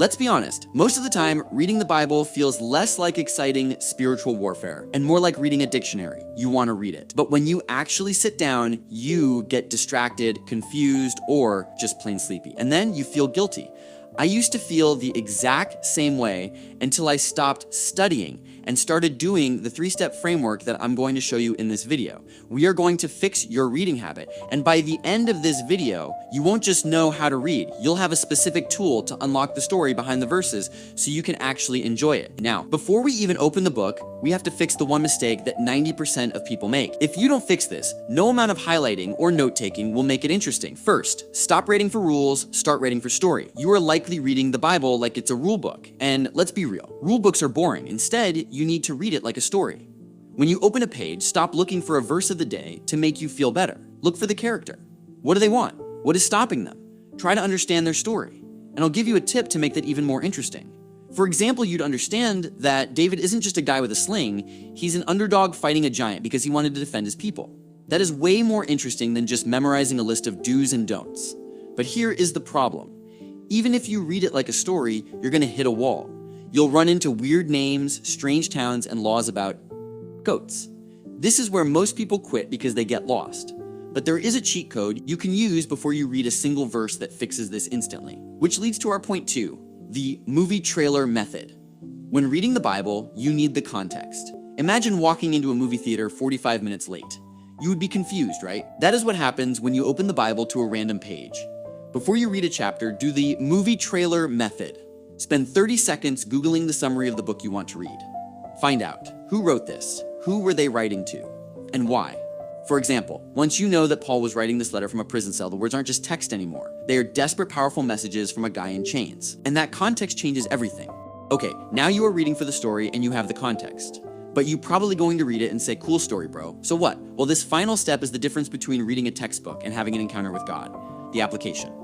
Let's be honest, most of the time, reading the Bible feels less like exciting spiritual warfare and more like reading a dictionary. You want to read it. But when you actually sit down, you get distracted, confused, or just plain sleepy. And then you feel guilty. I used to feel the exact same way until I stopped studying and started doing the 3-step framework that I'm going to show you in this video. We are going to fix your reading habit, and by the end of this video, you won't just know how to read, you'll have a specific tool to unlock the story behind the verses so you can actually enjoy it. Now, before we even open the book, we have to fix the one mistake that 90% of people make. If you don't fix this, no amount of highlighting or note-taking will make it interesting. First, stop rating for rules, start rating for story. You are likely reading the Bible like it's a rule book, and let's be real, rule books are boring. Instead, you need to read it like a story. When you open a page, stop looking for a verse of the day to make you feel better. Look for the character. What do they want? What is stopping them? Try to understand their story. And I'll give you a tip to make that even more interesting. For example, you'd understand that David isn't just a guy with a sling, he's an underdog fighting a giant because he wanted to defend his people. That is way more interesting than just memorizing a list of do's and don'ts. But here is the problem. Even if you read it like a story, you're gonna hit a wall. You'll run into weird names, strange towns, and laws about goats. This is where most people quit because they get lost. But there is a cheat code you can use before you read a single verse that fixes this instantly. Which leads to our point 2, the movie trailer method. When reading the Bible, you need the context. Imagine walking into a movie theater 45 minutes late. You would be confused, right? That is what happens when you open the Bible to a random page. Before you read a chapter, do the movie trailer method. Spend 30 seconds Googling the summary of the book you want to read. Find out who wrote this, who were they writing to, and why. For example, once you know that Paul was writing this letter from a prison cell, the words aren't just text anymore. They are desperate, powerful messages from a guy in chains. And that context changes everything. Okay, now you are reading for the story and you have the context. But you're probably going to read it and say, cool story, bro. So what? Well, this final step is the difference between reading a textbook and having an encounter with God, the application.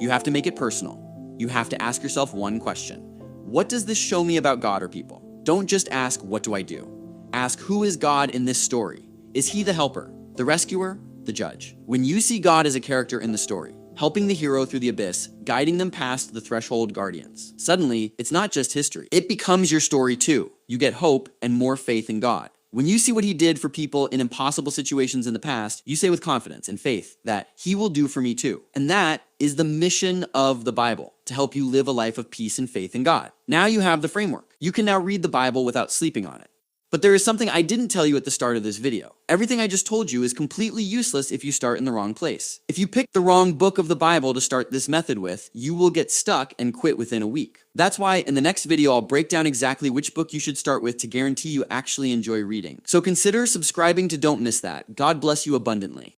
You have to make it personal. You have to ask yourself one question. What does this show me about God or people? Don't just ask, what do I do? Ask, who is God in this story? Is he the helper, the rescuer, the judge? When you see God as a character in the story, helping the hero through the abyss, guiding them past the threshold guardians, suddenly, it's not just history. It becomes your story too. You get hope and more faith in God. When you see what he did for people in impossible situations in the past, you say with confidence and faith that he will do for me too. And that is the mission of the Bible, to help you live a life of peace and faith in God. Now you have the framework. You can now read the Bible without sleeping on it. But there is something I didn't tell you at the start of this video. Everything I just told you is completely useless if you start in the wrong place. If you pick the wrong book of the Bible to start this method with, you will get stuck and quit within a week. That's why in the next video, I'll break down exactly which book you should start with to guarantee you actually enjoy reading. So consider subscribing to don't miss that. God bless you abundantly.